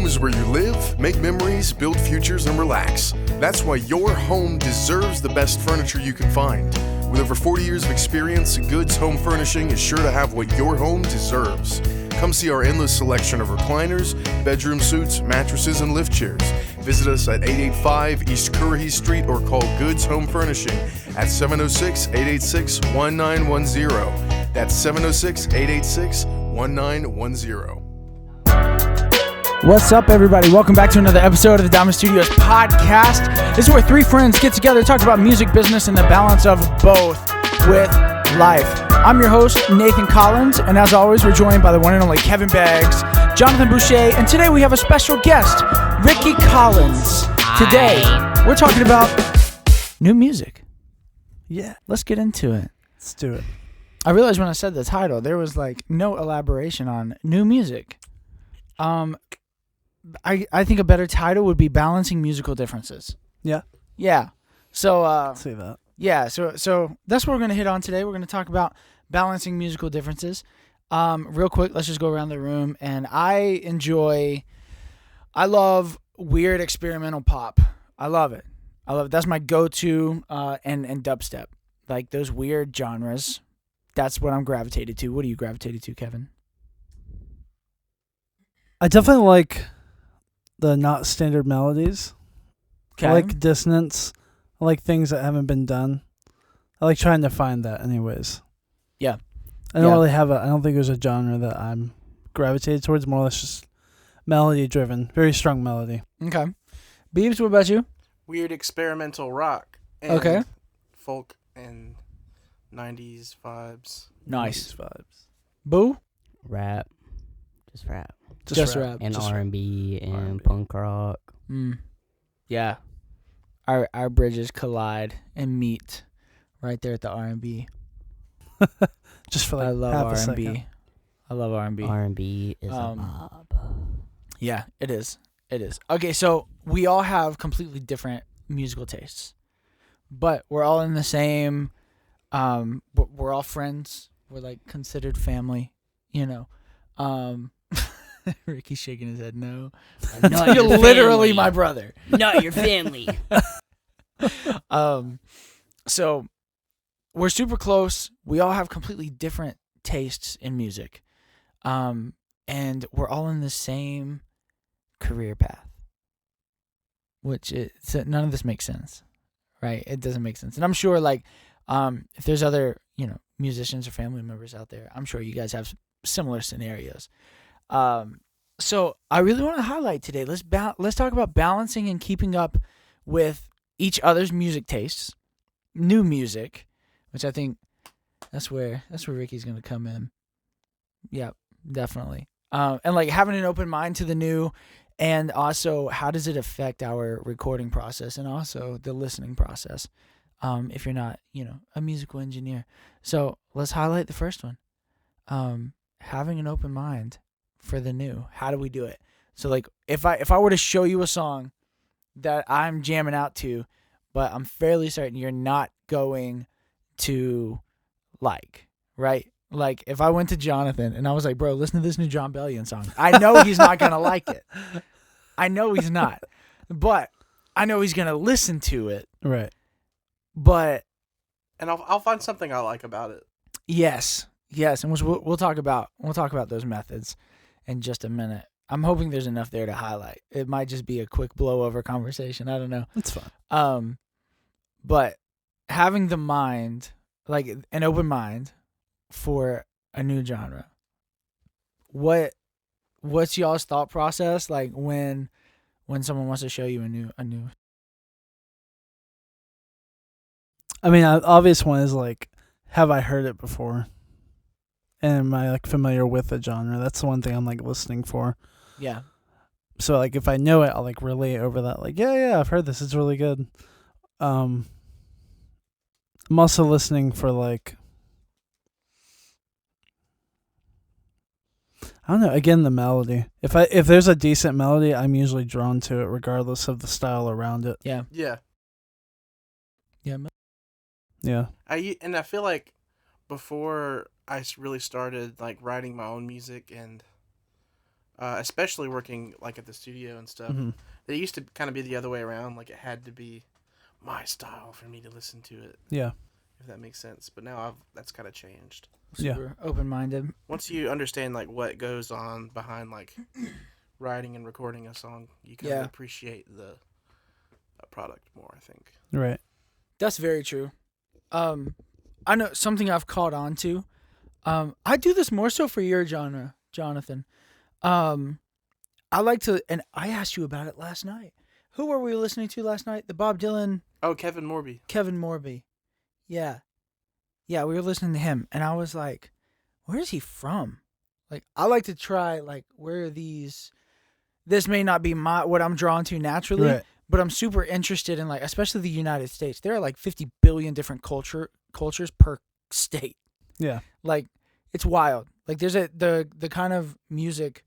is where you live, make memories, build futures, and relax. That's why your home deserves the best furniture you can find. With over 40 years of experience, Goods Home Furnishing is sure to have what your home deserves. Come see our endless selection of recliners, bedroom suites, mattresses, and lift chairs. Visit us at 885 East Currahee Street or call Goods Home Furnishing at 706-886-1910. That's 706-886-1910. What's up, everybody? Welcome back to another episode of the Diamond Studios podcast. This is where three friends get together to talk about music, business, and the balance of both with life. I'm your host, Nathan Collins, and as always, we're joined by the one and only Kevin Beggs, Jonathan Boucher, and today we have a special guest, Ricky Collins. Today, we're talking about new music. Yeah. Let's get into it. Let's do it. I realized when I said the title, there was like no elaboration on new music. I think a better title would be Balancing Musical Differences. Yeah. Yeah. So Say that. yeah, so that's what we're going to hit on today. We're going to talk about balancing musical differences. Real quick, let's just go around the room. And I love weird experimental pop. I love it. That's my go-to, and dubstep. Like those weird genres. That's what I'm gravitated to. What are you gravitated to, Kevin? I definitely like the not standard melodies. Okay. I like dissonance. I like things that haven't been done. I like trying to find that anyways. Yeah. I don't think there's a genre that I'm gravitated towards, more or less just melody driven. Very strong melody. Okay. Beebs, what about you? Weird experimental rock. And Okay. Folk and 90s vibes. Nice. 90s vibes. Boo? Rap. Just rap. Just rap. And Just R&B and R&B. punk rock. Yeah. Our bridges collide and meet right there at the R&B. Just for like I love half a R&B. second. I love R&B. R&B is a Um, mob. Yeah, it is. It is. Okay, so we all have completely different musical tastes, but we're all in the same. We're all friends. We're like considered family, you know. Ricky's shaking his head. No, Not you're your literally family. my brother. Not your family. So we're super close. We all have completely different tastes in music, and we're all in the same career path. Which none of this makes sense, right? It doesn't make sense, and I'm sure if there's other musicians or family members out there, I'm sure you guys have similar scenarios. So I really want to highlight today. Let's talk about balancing and keeping up with each other's music tastes, new music, which I think that's where Ricky's gonna come in. Yeah, definitely. And like having an open mind to the new, and also how does it affect our recording process and also the listening process, if you're not a musical engineer. So let's highlight the first one. Having an open mind for the new. How do we do it? So like if I were to show you a song that I'm jamming out to, but I'm fairly certain you're not going to like, right? Like if I went to Jonathan and I was like, bro, listen to this new John Bellion song. I know he's not going to like it. I know he's not. But I know he's going to listen to it. Right. But And I'll find something I like about it. yes, and we'll talk about those methods in just a minute. I'm hoping there's enough there to highlight. It might just be a quick blowover conversation. I don't know. That's fine. But having the mind, like an open mind for a new genre. What's y'all's thought process like when someone wants to show you a new I mean, obvious one is like, have I heard it before? And am I like familiar with the genre? That's the one thing I'm like listening for. Yeah. So like if I know it, I'll like relay over that. Like, yeah, I've heard this. It's really good. I'm also listening for like, I don't know. Again, the melody. If there's a decent melody, I'm usually drawn to it, regardless of the style around it. Yeah. Yeah. Yeah. I feel like before I really started like writing my own music and especially working like at the studio and stuff. Mhm. It used to kind of be the other way around. Like it had to be my style for me to listen to it, Yeah. if that makes sense. But now that's kind of changed. Yeah. Super open-minded. Once you understand like what goes on behind like writing and recording a song, you kind Yeah. of appreciate the product more, I think. Right. That's very true. I know something I've caught on to. I do this more so for your genre, Jonathan. I like to, and I asked you about it last night. Who were we listening to last night? The Bob Dylan, Oh, Kevin Morby. Kevin Morby. Yeah. Yeah, we were listening to him, and I was like, where is he from? Like, I like to try, like, where are these... This may not be what I'm drawn to naturally, Right. but I'm super interested in, like, especially the United States. There are, like, 50 billion different cultures per state. Yeah. Like, it's wild. Like, there's the kind of music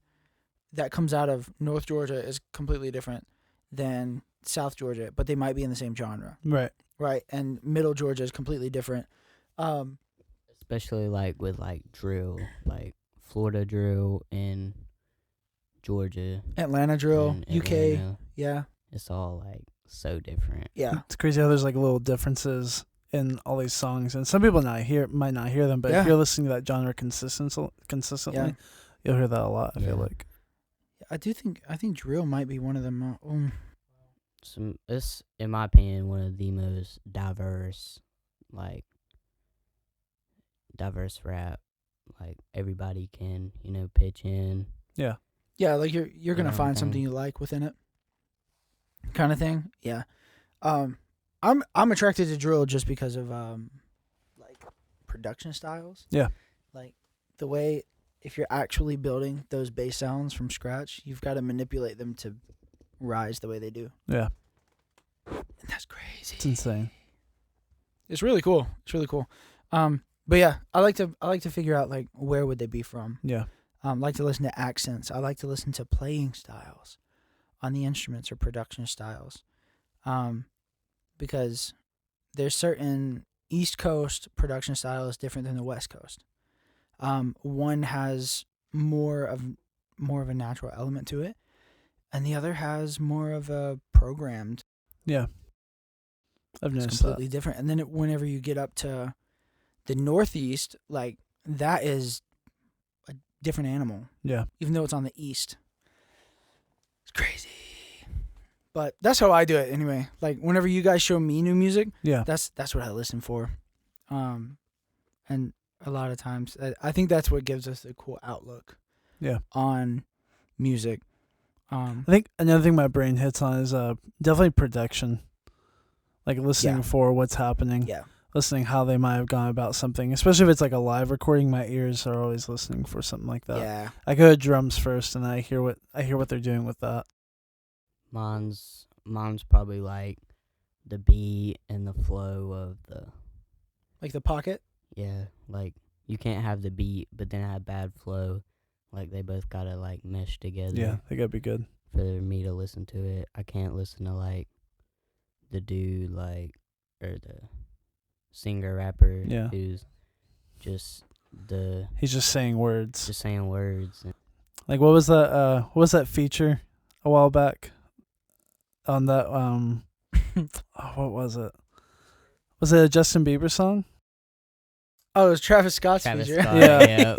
that comes out of North Georgia is completely different than South Georgia, but they might be in the same genre, Right. right? And Middle Georgia is completely different. Especially like with like drill, like Florida drill and Georgia, Atlanta drill, and UK, Atlanta. yeah, It's all like so different. yeah, It's crazy how there's like little differences in all these songs, and some people might not hear them, but Yeah. if you're listening to that genre consistently, Yeah. you'll hear that a lot. I feel Yeah. like. I think drill might be one of them. It's in my opinion one of the most diverse rap. Like everybody can, pitch in. Yeah. Yeah, like you're gonna Yeah, find okay. something you like within it, kind of thing. Yeah, I'm attracted to drill just because of like production styles. Yeah. Like the way if you're actually building those bass sounds from scratch, you've got to manipulate them to rise the way they do. Yeah. And that's crazy. It's insane. It's really cool. It's really cool. But yeah, I like to figure out like where would they be from. Yeah. Like to listen to accents. I like to listen to playing styles on the instruments or production styles, because there's certain East Coast production style is different than the West Coast. One has more of a natural element to it, and the other has more of a programmed. Yeah. I've It's noticed completely different. And then whenever you get up to the Northeast, like that is a different animal, that. Yeah. even though it's on the East. It's crazy. But that's how I do it anyway. Like whenever you guys show me new music, Yeah. that's what I listen for. And a lot of times I think that's what gives us a cool outlook. Yeah. On music. I think another thing my brain hits on is definitely production. Like listening Yeah. for what's happening. Yeah. Listening how they might have gone about something. Especially if it's like a live recording, my ears are always listening for something like that. Yeah. I go to drums first and I hear what they're doing with that. Mine's probably like the beat and the flow of the Like the pocket. like you can't have the beat but then have bad flow. Like they both gotta like mesh together. Yeah, they gotta be good. For me to listen to it. I can't listen to like the dude like or the singer rapper Yeah. who's just He's just saying words. just saying words. And Like what was that feature a while back on that what was it? Was it a Justin Bieber song? Oh, it was Travis Scott's Travis feature. Scott, Yeah.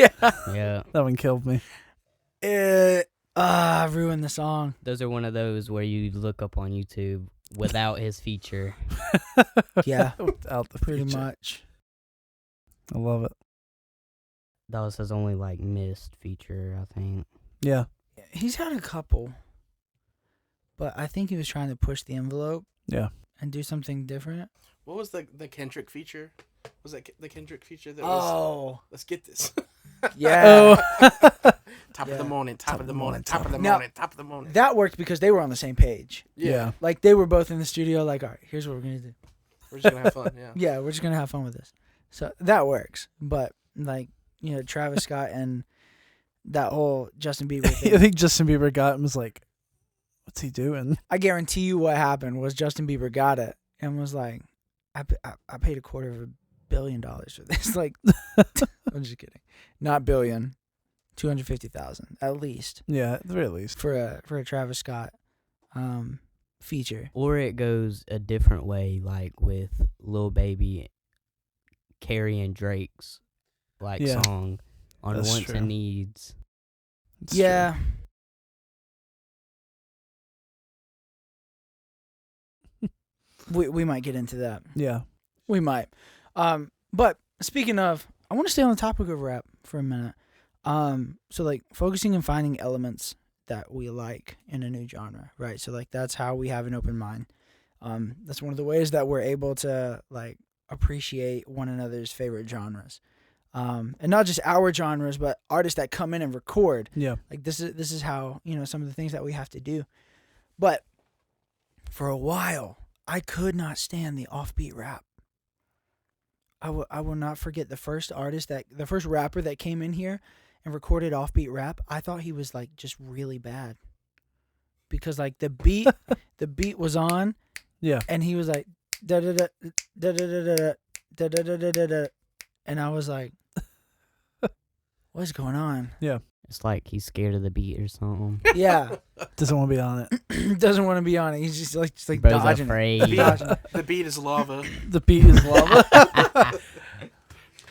yeah. That one killed me. I ruined the song. Those are one of those where you look up on YouTube without his feature. Yeah. Without the Pretty feature. much. I love it. That was his only like missed feature, I think. Yeah. He's had a couple, but I think he was trying to push the envelope Yeah. and do something different. What was the Kendrick feature? Was that the Kendrick feature that was? Oh, Let's get this. yeah. Top Yeah. of the morning, top of the morning, top of the Now- morning, top of the morning. That worked because they were on the same page. Yeah. Like they were both in the studio. Like, all right, here's what we're gonna do. We're just gonna have fun. Yeah. Yeah, we're just gonna have fun with this. So that works. But like, Travis Scott and that whole Justin Bieber I thing. think Justin Bieber got him and was like, what's he doing? I guarantee you what happened was Justin Bieber got it and was like, I paid $250 million for this. Like, I'm just kidding. Not billion. $250,000 at least Yeah, at the very least. for a Travis Scott feature. Or it goes a different way, like with Lil Baby carrying Drake's Yeah. song on That's Wants true. and Needs. It's Yeah. We might get into that. true. Yeah. We might. But speaking of, I want to stay on the topic of rap for a minute. So like focusing and finding elements that we like in a new genre, right? So like that's how we have an open mind. That's one of the ways that we're able to like appreciate one another's favorite genres. And not just our genres, but artists that come in and record. Yeah. Like this is how, some of the things that we have to do. But for a while, I could not stand the offbeat rap. I will not forget the first rapper that came in here and recorded offbeat rap. I thought he was like just really bad. Because like the beat was on, Yeah. and he was like da da da da da da da da da da da da, and I was like, what's going on? Yeah. It's like he's scared of the beat or something. Yeah. Doesn't want to be on it. Doesn't want to be on it. He's just like Bro's dodging afraid. it. Dodging it. The beat is lava. The beat is lava.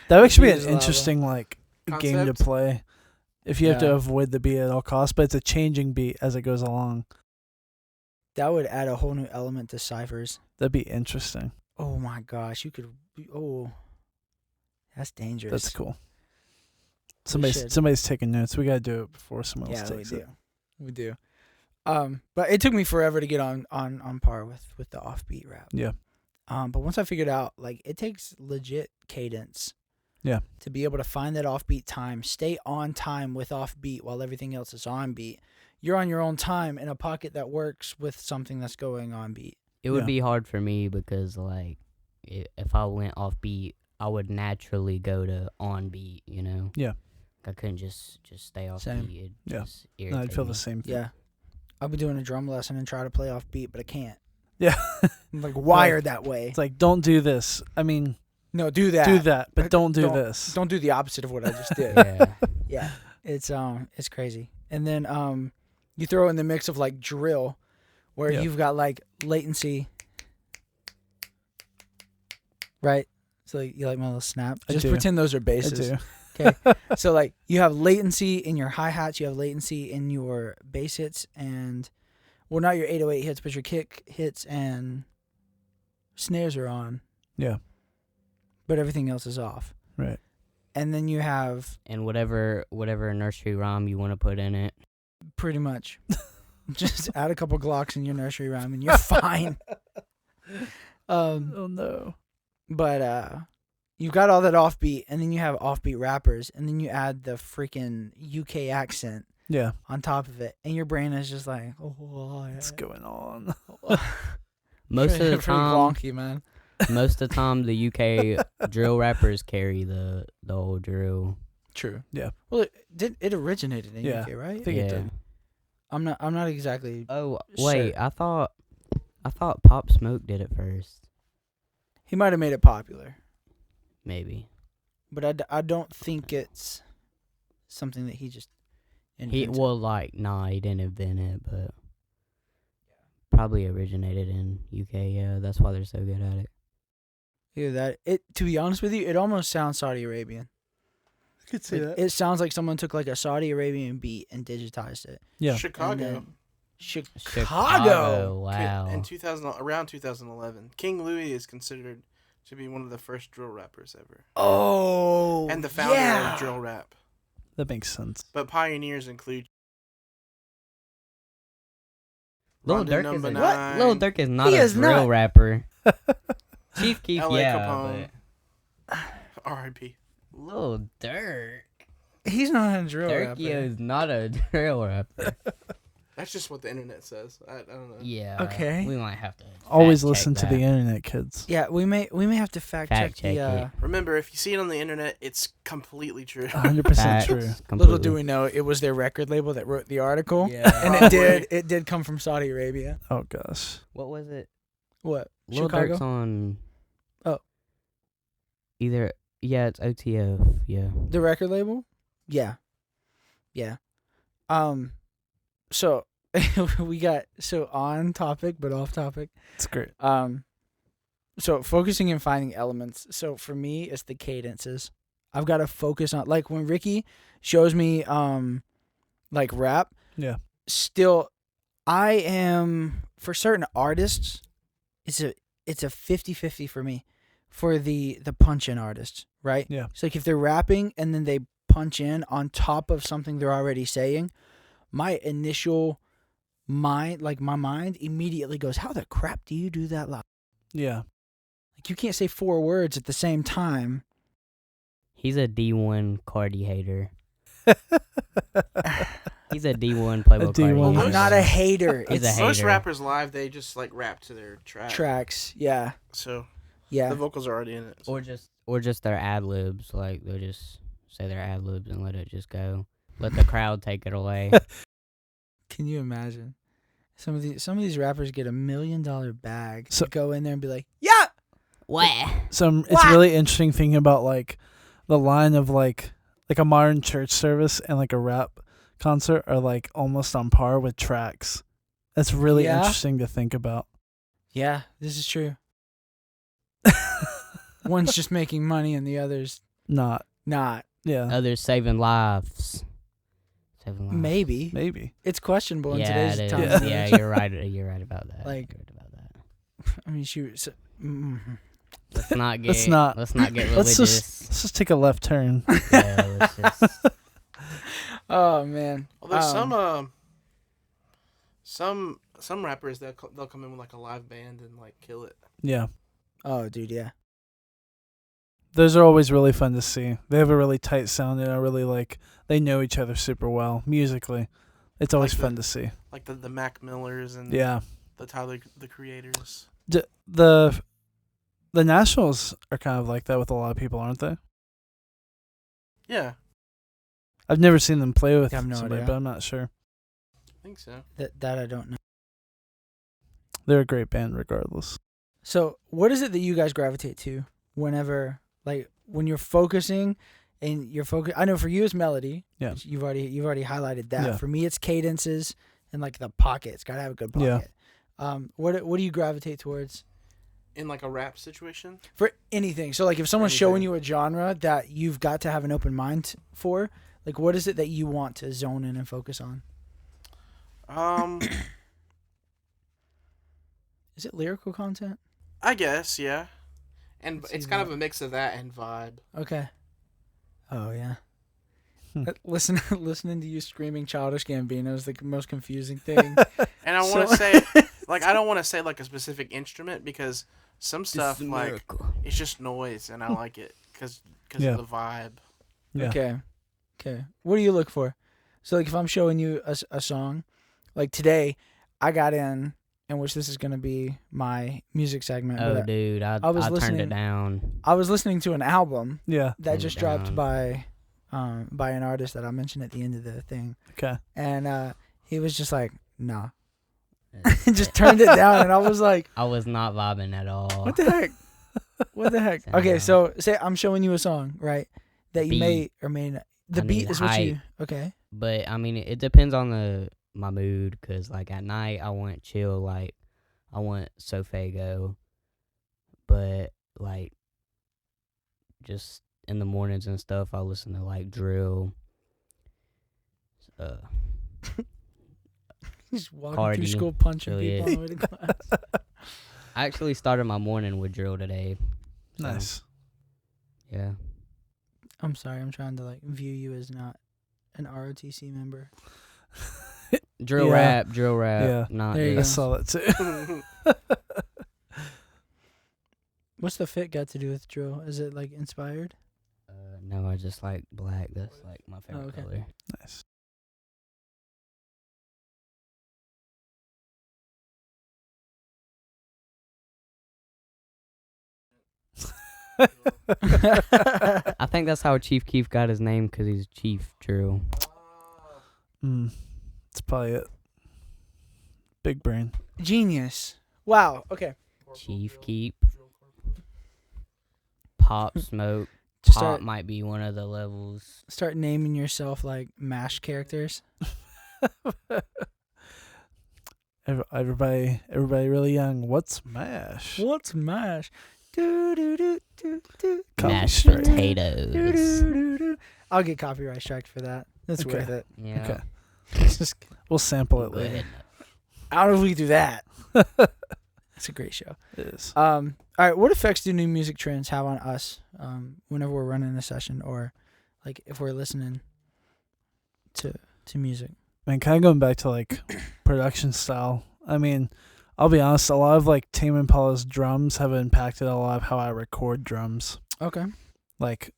That would actually be Beat is an lava. interesting game to Concept? play. If you have to Yeah. avoid the beat at all costs, but it's a changing beat as it goes along. That would add a whole new element to ciphers. That'd be interesting. Oh my gosh, you could. Oh, that's dangerous. That's cool. We should. Somebody's taking notes. We gotta do it before someone else Yeah, we takes do. it. We do. But it took me forever to get on par with the offbeat rap. Yeah. But once I figured out, like, it takes legit cadence. Yeah. To be able to find that offbeat time, stay on time with offbeat while everything else is on beat. You're on your own time in a pocket that works with something that's going on beat. It would Yeah. be hard for me because if I went off beat, I would naturally go to on beat. Yeah. I couldn't just stay off Same. beat. It'd Yeah. just No, irritate I'd feel me. the same thing. Yeah. I'll be doing a drum lesson and try to play off beat, but I can't. Yeah. I'm like wired that way. It's like, don't do this. I mean, No, do that. do that, but don't do don't- this. Don't do the opposite of what I just did. Yeah. Yeah, it's crazy. And then you throw in the mix of like drill, where Yeah. you've got like latency, right? So you like my little snap. I Just do. pretend those are I basses. do. So like you have latency in your hi hats, you have latency in your bass hits, and well, not your 808 hits, but your kick hits and snares are on, Yeah. but everything else is off. Right. And then you have And whatever nursery rhyme you want to put in it. pretty much just add a couple Glocks in your nursery rhyme and you're fine. Oh no. But you've got all that offbeat, and then you have offbeat rappers, and then you add the freaking UK accent Yeah. on top of it, and your brain is just like, oh, What's going on? Most of the pretty time, wonky, man. most of the time, the UK drill rappers carry the old drill. True. Yeah. Well, it originated in Yeah. UK, right? I think it did. I'm not exactly. Oh Sure. wait, I thought Pop Smoke did it first. He might have made it popular, Maybe but I don't think it's something that he just he invented. he didn't invent it, but probably originated in UK. Yeah, that's why they're so good at it. Either that. To be honest with you, it almost sounds Saudi Arabian. I could see Like, it sounds like someone took like a Saudi Arabian beat and digitized it. Yeah. Chicago. And then- Chicago. Chicago, wow. In around 2011, King Louis is considered to be one of the first drill rappers ever, Oh. and the founder yeah. of drill rap. That makes sense. But pioneers include Lil Rondo Durk is Number a, Nine. Lil Durk is not He a is drill not. rapper. Chief Keef, L.A. yeah, Capone. but R.I.P. Lil Durk. He's not a drill rapper. Durkio is not a drill rapper. That's just what the internet says. I don't know. Yeah. Okay. We might have to Always fact listen check to the that. internet, kids. Yeah, we may have to fact check check the. it. Remember, if you see it on the internet, it's completely true. 100% Facts, true. Little completely. do we know, it was their record label that wrote the article, Yeah. and Probably. it did come from Saudi Arabia. Oh gosh. What was it? What? Lil Chicago? Durk's on. Oh. Either it's OTF. Yeah. The record label? Yeah. Yeah. So we got on topic but off topic. It's great. So focusing and finding elements. So for me, it's the cadences. I've got to focus on, like, when Ricky shows me like rap. Yeah. Still, I am, for certain artists, it's a 50-50 for me for the punch in artists, right? Yeah. So like if they're rapping and then they punch in on top of something they're already saying, my initial mind, like my mind immediately goes, how the crap do you do that loud? Yeah. Like you can't say 4 words at the same time. He's a D1 Cardi hater. He's a D1 Playboy Cardi D1. hater. I'm not a hater. He's It's a Most hater. rappers live, they just like rap to their track. tracks. Yeah. So Yeah. the vocals are already in it. So. Or just their ad libs. Like they'll just say their ad libs and let it just go. Let the crowd take it away. Can you imagine? Some of these rappers get $1 million bag So- to go in there and be like, yeah. What? So it's really interesting thinking about like the line of like a modern church service and like a rap concert are like almost on par with tracks. That's really Yeah. interesting to think about. Yeah, this is true. One's just making money and the other's Not. not. Yeah. Others saving lives. Saving lives. Maybe. It's questionable in Yeah, today's it is. time. Yeah, you're right. You're right about that. Like- You're right about that. I mean, shoot. So, Let's not get. Let's not- Let's not get Let's religious. just take a left turn. Yeah, let's just. Oh man. Well, there's some rappers that they'll come in with like a live band and like kill it. Yeah. Oh, dude, yeah. Those are always really fun to see. They have a really tight sound and are really like they know each other super well musically. It's always Like fun to see. Like the Mac Millers and Yeah. the Tyler the Creators. The Nationals are kind of like that with a lot of people, aren't they? Yeah, I've never seen them play with I have no somebody, idea. but I'm not sure. I think so. That I don't know. They're a great band regardless. So, what is it that you guys gravitate to whenever, like, when you're focusing and you're focus? I know for you it's melody. Yeah. Which you've already highlighted that. Yeah. For me, it's cadences and like the pocket. It's gotta have a good Yeah. pocket. What do you gravitate towards In like a rap situation. for anything? So, like, if someone's showing anything. you a genre that you've got to have an open mind for, like, what is it that you want to zone in and focus on? Is it lyrical content? I guess, yeah. And Let's it's see kind that. of a mix of that and vibe. Okay. Oh yeah. Hmm. Listening to you screaming Childish Gambino is the most confusing thing. And I want to say, like, I don't want to say like a specific instrument because some stuff like it's just noise, and I like it because Yeah. of the vibe. Yeah. Okay. What do you look for? So like if I'm showing you a song, like today, I got in which this is gonna be my music segment. Oh, but dude, I was turned listening- it down. I was listening to an album Yeah. that Turn just it dropped down. by an artist that I'll mention at the end of the thing, Okay. and he was just like, nah, just turned it down, and I was like, I was not vibing at all. what the heck? What the heck? Sound Okay, wrong. so say I'm showing you a song, right? That you may Beat. or may not. The I beat need is what you. hype. Okay. But I mean, it depends on my mood. Cause like at night I want chill, like I want Sofago. But like just in the mornings and stuff, I listen to like drill. Just walking Cardi. through school punching Oh, people yeah. on the way to class. I actually started my morning with drill today. So, Nice. Yeah. I'm sorry, I'm trying to like view you as not an ROTC member. Drill Yeah. rap. Yeah. Not There you I go. just, saw that too. What's the fit got to do with drill? Is it like inspired? no, I just like black. That's like my favorite okay. color. Nice. I think that's how Chief Keef got his name, because he's Chief Drill. That's probably it. Big brain. Genius. Wow. Okay. Chief Keef. Pop Smoke. Just pop might be one of the levels. start naming yourself like MASH characters. Everybody really young. What's MASH? What's MASH? Do do do do do. Mashed strike. potatoes. Do, do, do, do. I'll get copyright strike for that. That's Okay. worth it. Yeah. Okay. Just, We'll sample it later. Good. I don't know if we can do that. It's a great show. It is. All right. What effects do new music trends have on us? Whenever we're running a session, or like if we're listening to music. Man, kind of going back to like production style. I mean, I'll be honest. A lot of like Tame Impala's drums have impacted a lot of how I record drums. Okay. Like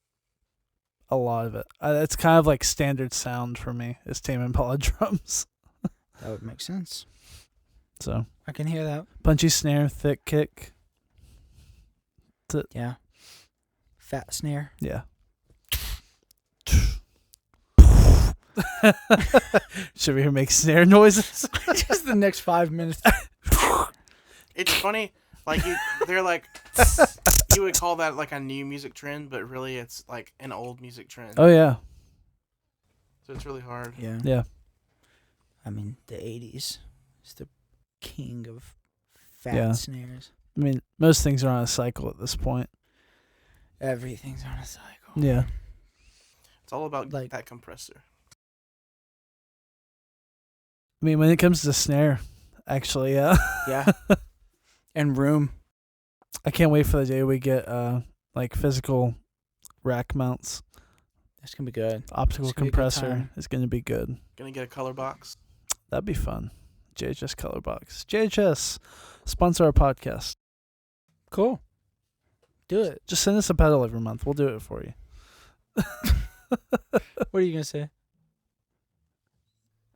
a lot of it. It's kind of like standard sound for me is Tame Impala drums. That would make sense. So I can hear that. punchy snare, thick kick. Yeah. Fat snare. Yeah. Should we hear make snare noises? Just the next 5 minutes. It's funny, like they're like, you would call that like a new music trend, but really it's like an old music trend. Oh yeah. So it's really hard. Yeah. Yeah. I mean, the 80s is the king of fat Yeah. snares. I mean, most things are on a cycle at this point. Everything's on a cycle. Yeah. It's all about Like- that compressor. I mean, when it comes to snare, actually, yeah. Yeah. And room. I can't wait for the day we get like physical rack mounts. That's going to be good. Optical It's gonna be a good compressor time. is going to be good. Gonna get a color box. That'd be fun. JHS Color Box. JHS, sponsor our podcast. Cool. Do it. Just send us a pedal every month. We'll do it for you. What are you going to say?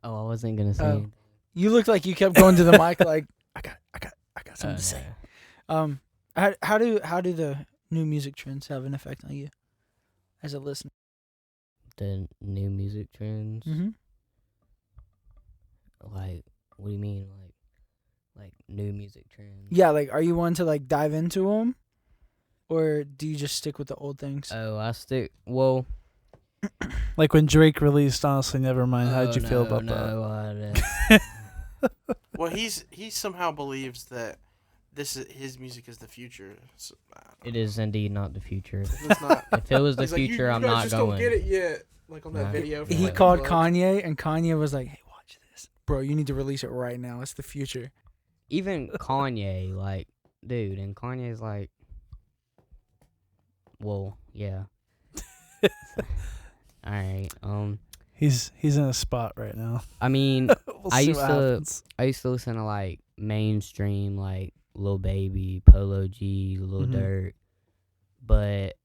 Oh, I wasn't gonna say. Oh. anything. You look like you kept going to the mic like, I got something to say. No. How do the new music trends have an effect on you as a listener? The new music trends. Mm-hmm. Like, what do you mean? Like new music trends? Yeah, like, are you one to like dive into them, or do you just stick with the old things? Oh, I stick. Well, Like when Drake released Honestly Nevermind, how'd you feel about that? Well, he somehow believes that his music is the future. So, It is indeed not the future. It's not. If it was the He's like, future, you I'm guys not just going. don't get it yet. Like on that Nah. video. from, He like, called Club. Kanye, and Kanye was like, "Hey, watch this, bro. You need to release it right now. It's the future." Even Kanye, like, dude, and Kanye's like, well, yeah. All right. He's in a spot right now. I mean, We'll I see used what to- happens. I used to listen to like mainstream, like Lil Baby, Polo G, Lil Mhm. Durk, but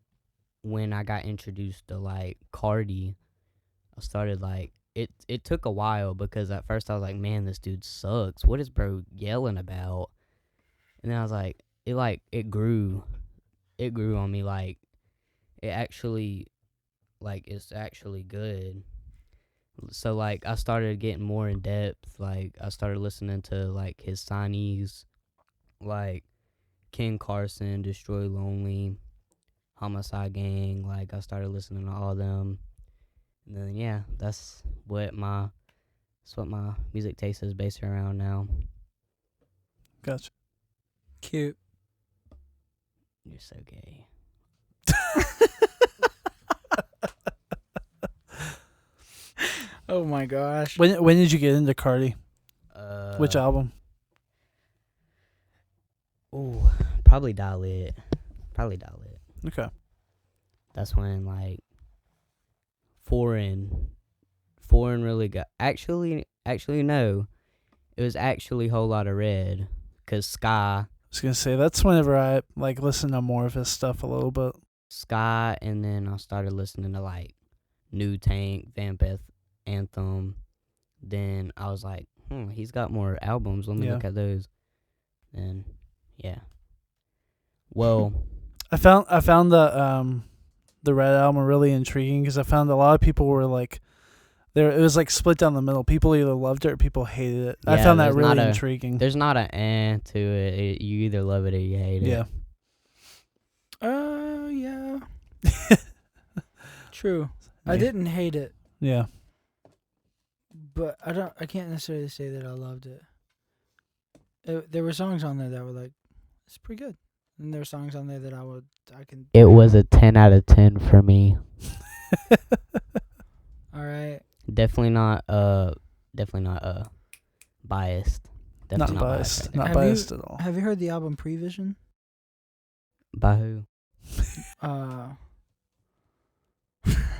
when I got introduced to like Cardi, I started like it took a while because at first I was like, man, this dude sucks. What is bro yelling about? And then I was like, it grew on me. Like it actually, like it's actually good. So like I started getting more in depth. Like I started listening to like his signees, like Ken Carson, Destroy Lonely, Homicide Gang. Like I started listening to all them, and then yeah, that's what my music taste is based around now. Gotcha. Cute. You're so gay. Oh my gosh. When did you get into Cardi? Which Uh, album? Ooh, probably Dial It. Okay. That's when like foreign really got actually no, it was actually Whole Lotta Red, cause Sky, I was gonna say that's whenever I like listen to more of his stuff a little bit. and then I started listening to like New Tank, Vampeth Anthem. Then I was like, he's got more albums. Let me Yeah. look at those. And yeah. Well, I found the Red album really intriguing because I found a lot of people were like, it was like split down the middle. People either loved it or people hated it. I Yeah, found that there's really not a- intriguing. there's not an to it. You either love it or you hate it. Yeah. Yeah. True. I Yeah. didn't hate it, Yeah. but I can't necessarily say that I loved it. There were songs on there that were like, it's pretty good. And there were songs on there that I can. It was a 10 out of 10 for me. All right. Definitely not biased. Definitely Not biased. Not Have biased you- at all. Have you heard the album Prevision? By who?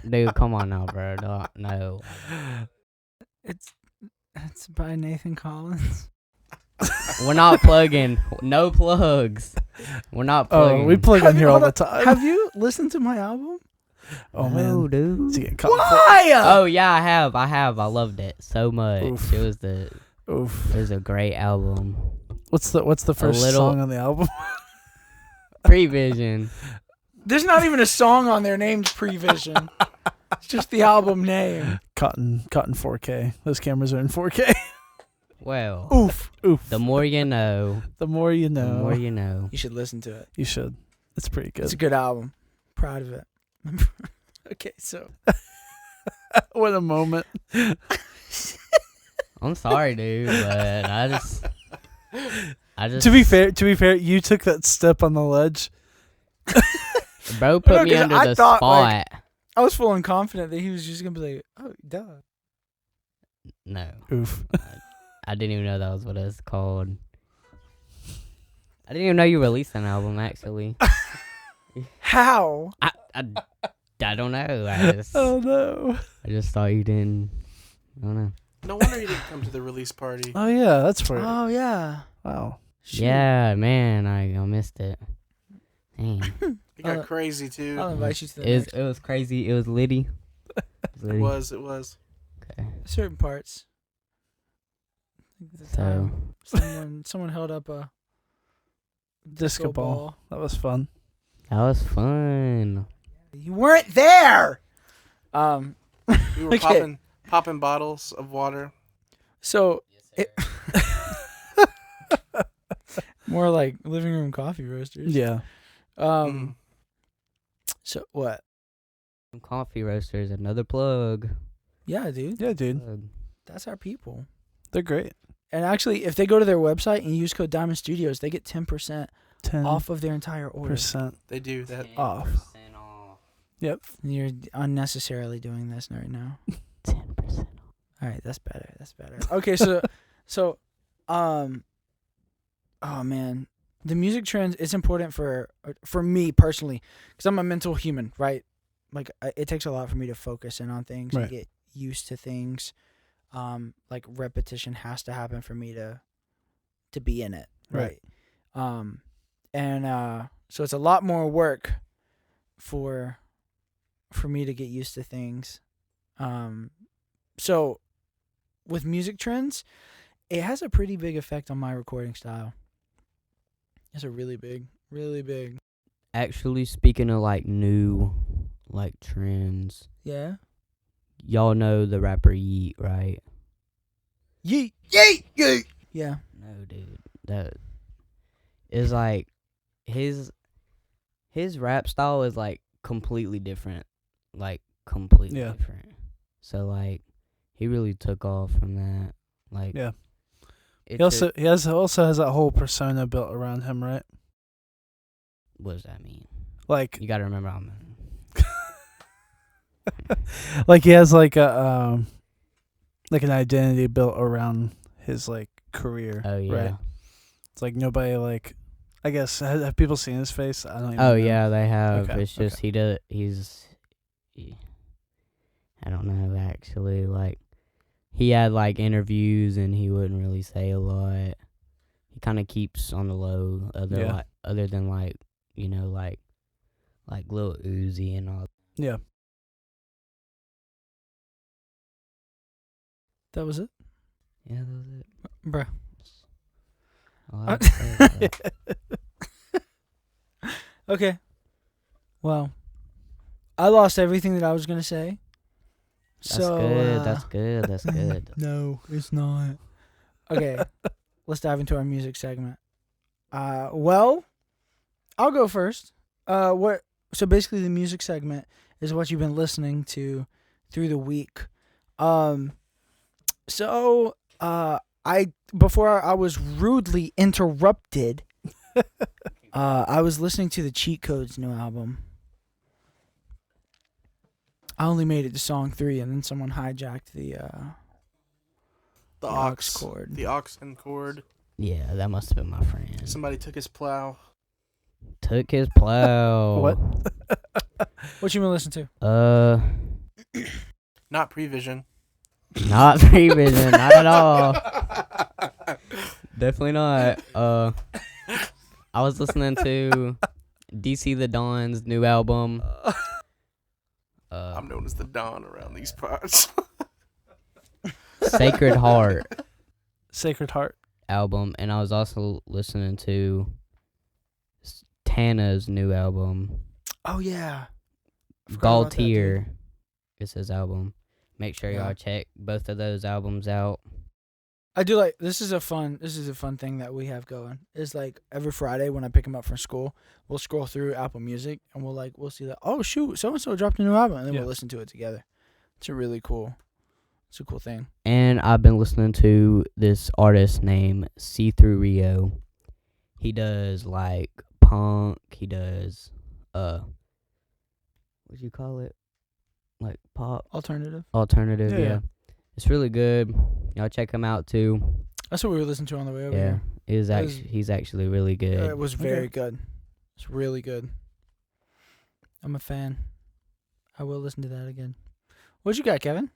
Dude, come on now, bro. No. It's by Nathan Collins. We're not plugging. No plugs. We're not plugging. Oh, we plug on here all Hold the on. time. Have you listened to my album? Oh No, man, dude. It's getting caught. Why? Oh yeah, I have. I loved it so much. Oof. It was a great album. What's the first little- song on the album? Prevision. There's not even a song on there named Prevision. It's just the album name. Cotton 4K. Those cameras are in 4K. Well, Oof. the more you know, The more you know. the more you know. You should listen to it. You should. It's pretty good. It's a good album. Proud of it. Okay, so What a moment. I'm sorry, dude, but I just To be fair, you took that step on the ledge. bro put No, me 'cause under I the thought, spot. like- I was full and confident that he was just gonna be like, "Oh, duh." No, Oof. I didn't even know that was what it's called. I didn't even know you released an album. Actually, How? I don't know. I Oh no. just thought you didn't. I don't know. No wonder you didn't come to the release party. Oh yeah, that's for Oh yeah. wow. Shoot. Yeah, man, I missed it. Dang. It got crazy too. I'll invite you to the It next was crazy. It was Liddy. It was. Okay. certain parts. I think at the So time, someone held up a Disco ball. That was fun. that was fun. You weren't there. We were Okay. popping bottles of water. So more like living room coffee roasters. Yeah. Mm. So what? Coffee roasters, another plug. Yeah, dude. Yeah, dude. Plug. That's our people. They're great. And actually, if they go to their website and use code Diamond Studios, they get 10% 10% off of their entire order. They do that. off. 10% off. Yep. You're unnecessarily doing this right now. 10% off. All right, that's better. That's better. Okay, so, oh man, the music trends is important for me personally because I'm a mental human, right? Like it takes a lot for me to focus in on things and Right. get used to things. Like repetition has to happen for me to be in it, right? So it's a lot more work for me to get used to things. So with music trends, it has a pretty big effect on my recording style. It's a really big. Actually, speaking of like new like trends, Yeah. y'all know the rapper Yeet, right? Yeet. Yeah. No, dude. That is like his rap style is like completely different. Like completely Yeah. different. So like he really took off from that. Like Yeah. it He also took- has that whole persona built around him, right? what does that mean? Like You gotta remember like he has like a like an identity built around his like career. Oh yeah. Right? It's like nobody like I guess have people seen his face? I don't even Oh know. yeah, they have. Okay, It's just I don't know actually. Like he had like interviews and he wouldn't really say a lot. He kind of keeps on the low. Yeah. Other than like you know like Lil Uzi and all. Yeah. That was it, Yeah, that was it. bruh. All I have to say about that. Okay. Well, I lost everything that I was gonna say. That's So good. That's good. That's good. no, it's not. Okay, let's dive into our music segment. Well, I'll go first. So basically, the music segment is what you've been listening to through the week. Before I was rudely interrupted, I was listening to the Cheat Codes' new album. I only made it to song 3, and then someone hijacked the aux cord. The aux and cord. Yeah, that must have been my friend. Somebody took his plow. Took his plow. What? What you been listening to? Not Prevision. Not Prevision, not at all. Definitely not. I was listening to DC the Don's new album. I'm known as the Don around these parts. Sacred Heart Sacred Heart. album, and I was also listening to Tana's new album. Oh yeah, Forgot about that, dude. Galtier is his album. Make sure Yeah. y'all check both of those albums out. I do like this is a fun thing that we have going. Is like every Friday when I pick him up from school, we'll scroll through Apple Music and we'll see that, oh shoot, so and so dropped a new album, and then Yeah. we'll listen to it together. It's a cool thing. And I've been listening to this artist named See Through Rio. He does like punk. He does what do you call it? Like pop Alternative. alternative. Yeah, Yeah, yeah. it's really good. Y'all check him out too. That's what we were listening to on the way over Yeah, here. he's actually really good. It was very good. It's really good. I'm a fan. I will listen to that again. What you got, Kevin?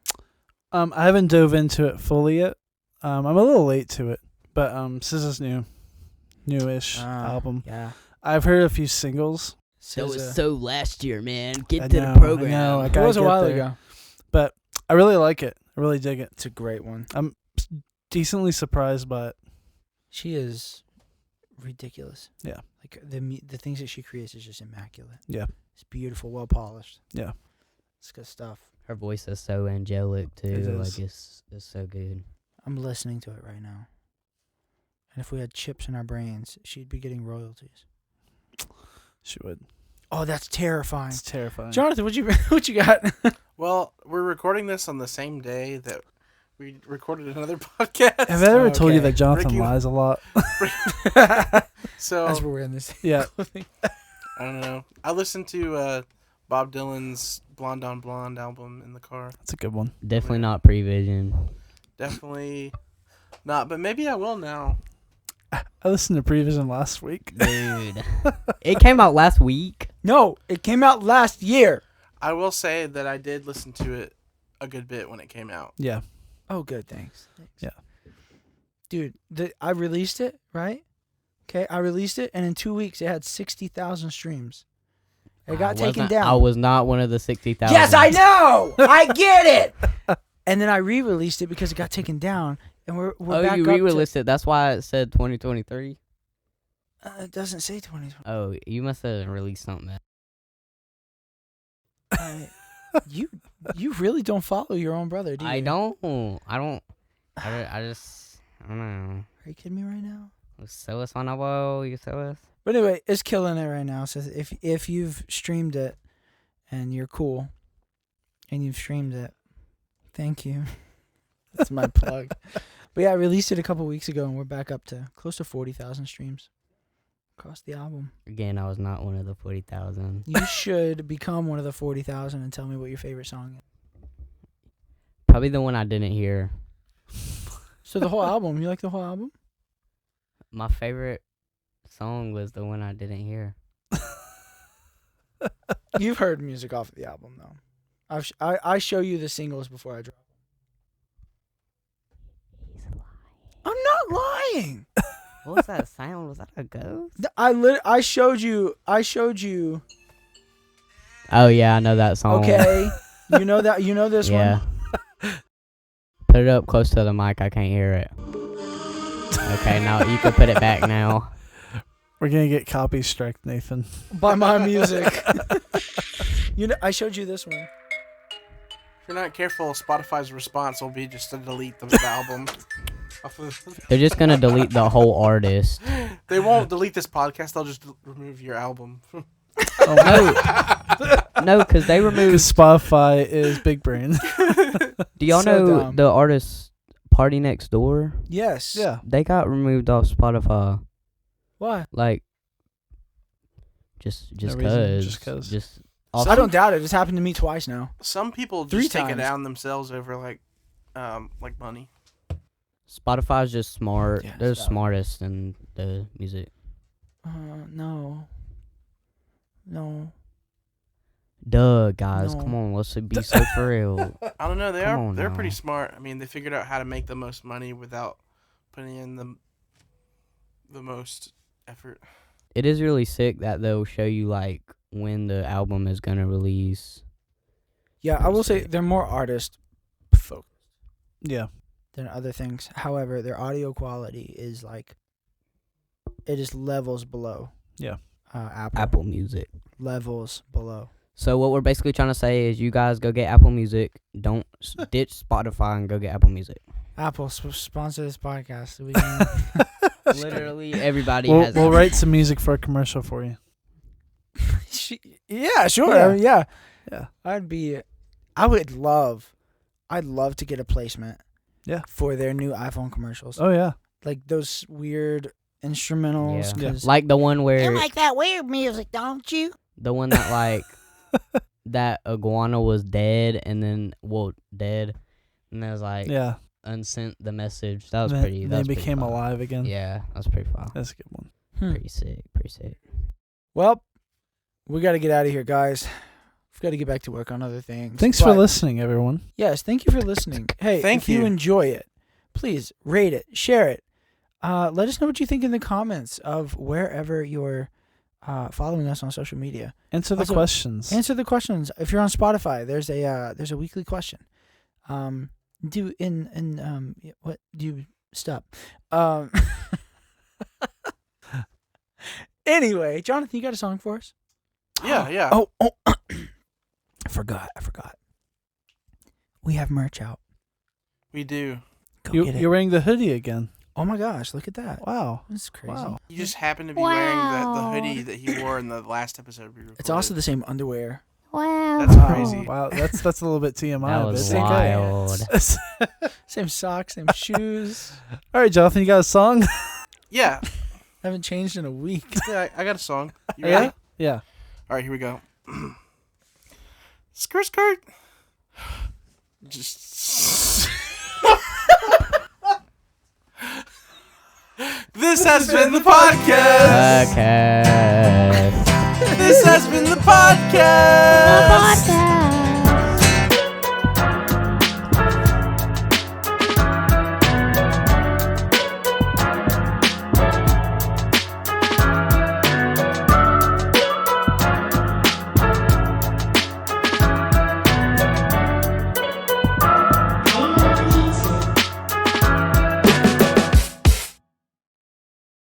I haven't dove into it fully yet. I'm a little late to it, but SZA's newish album. Yeah. I've heard a few singles. That was SZA. so last year, man. Get I to know, the program. I know. I It gotta was a get while there. ago. But I really like it. I really dig it. It's a great one. I'm decently surprised by it. She is ridiculous. Yeah. Like the things that she creates is just immaculate. Yeah. It's beautiful, well polished. Yeah. It's good stuff. Her voice is so angelic too. It is. Like it's so good. I'm listening to it right now. And if we had chips in our brains, she'd be getting royalties. She would. Oh, that's terrifying. It's terrifying. Jonathan, what you got? Well, we're recording this on the same day that we recorded another podcast. Have I ever told you Okay. that Jonathan Ricky- lies a lot? So That's where we're in this. Yeah. I don't know. I listened to Bob Dylan's Blonde on Blonde album in the car. That's a good one. Definitely not Prevision. Definitely not, but maybe I will now. I listened to Prevision last week. Dude. It came out last week. No, it came out last year. I will say that I did listen to it a good bit when it came out. Yeah. Oh, good. Thanks. Yeah. Dude, I released it, right? Okay, I released it, and in 2 weeks, it had 60,000 streams. It got taken down. I was not one of the 60,000. Yes, I know. I get it. And then I re-released it because it got taken down, and we're Oh, back you up to- re-released it. That's why it said 2023. It doesn't say 2020. Oh, you must have released something. You really don't follow your own brother, do you? I don't. I don't know. Are you kidding me right now? Sell us on a wall. You sell us. But anyway, it's killing it right now. So if you've streamed it and you're cool and you've streamed it, thank you. That's my plug. But yeah, I released it a couple weeks ago, and we're back up to close to 40,000 streams across the album. Again, I was not one of the 40,000. You should become one of the 40,000 and tell me what your favorite song is. Probably the one I didn't hear. So the whole album, you like the whole album? My favorite song was the one I didn't hear. You've heard music off of the album, though. I show you the singles before I drop. I'm not lying. What was that sound? Was that a ghost? I showed you. Oh yeah, I know that song. Okay, you know that. You know this Yeah. one. Put it up close to the mic. I can't hear it. Okay, now you can put it back now. We're going to get copy strike, Nathan. By my music. I showed you this one. If you're not careful, Spotify's response will be just to delete the album. They're just gonna delete the whole artist. They won't delete this podcast. They'll just remove your album. No, because they removed. Because Spotify is big brain. Do y'all So know dumb. the artist Party Next Door? Yes. Yeah. They got removed off Spotify. Why? Like, just No reason, cause. just 'cause. Just I don't doubt it. It's happened to me twice now. Some people 3 just take it times. down themselves over like money. Spotify's just smart. Yeah, They're stop. smartest in the music. No. Duh, guys, No. come on, let's be so for real. I don't know. Come on They're pretty now. smart. I mean, they figured out how to make the most money without putting in the most effort. It is really sick that they'll show you like when the album is gonna release. Yeah, I will say Sick. they're more artist focused Yeah. than other things. However, their audio quality is like it is levels below. Yeah. Apple Music. Levels below. So what we're basically trying to say is, you guys go get Apple Music. Don't ditch Spotify and go get Apple Music. Apple sponsor this podcast. So we can Literally everybody We'll, has. we'll write some music for a commercial for you. yeah, sure. Yeah. I mean, yeah. Yeah. I'd love to get a placement. Yeah. For their new iPhone commercials. Oh, yeah. Like those weird instrumentals. Yeah. 'cause- Like the one where that weird music, don't you? the one that like that iguana was dead and then dead, and it was like Yeah. unsent the message. That was Then pretty. They That was pretty became fire. alive again. Yeah, that's pretty fire. That's a good one. Pretty sick. Pretty sick. Well, we got to get out of here, guys. We've got to get back to work on other things. Thanks for But, listening, everyone. Yes, thank you for listening. Hey, Thank if you you. enjoy it, please rate it, share it. Let us know what you think in the comments of wherever you're following us on social media. Answer the Also, questions. Answer the questions. If you're on Spotify, there's a weekly question. Stop. Anyway, Jonathan, you got a song for us? Yeah. Oh, I forgot. We have merch out. We do. Go get it. You're wearing the hoodie again. Oh my gosh, look at that. Wow. That's crazy. Wow. You just happen to be wearing the hoodie that he wore in the last episode we recorded. It's also the same underwear. Wow. That's crazy. Wow, that's a little bit TMI. That but was it's okay. wild. Same socks, same shoes. All right, Jonathan, you got a song? Yeah. Haven't changed in a week. Yeah, I got a song. You Yeah? ready? Yeah. All right, here we go. Skirt. Just. This has been the podcast. Podcast. This has been the podcast. Podcast.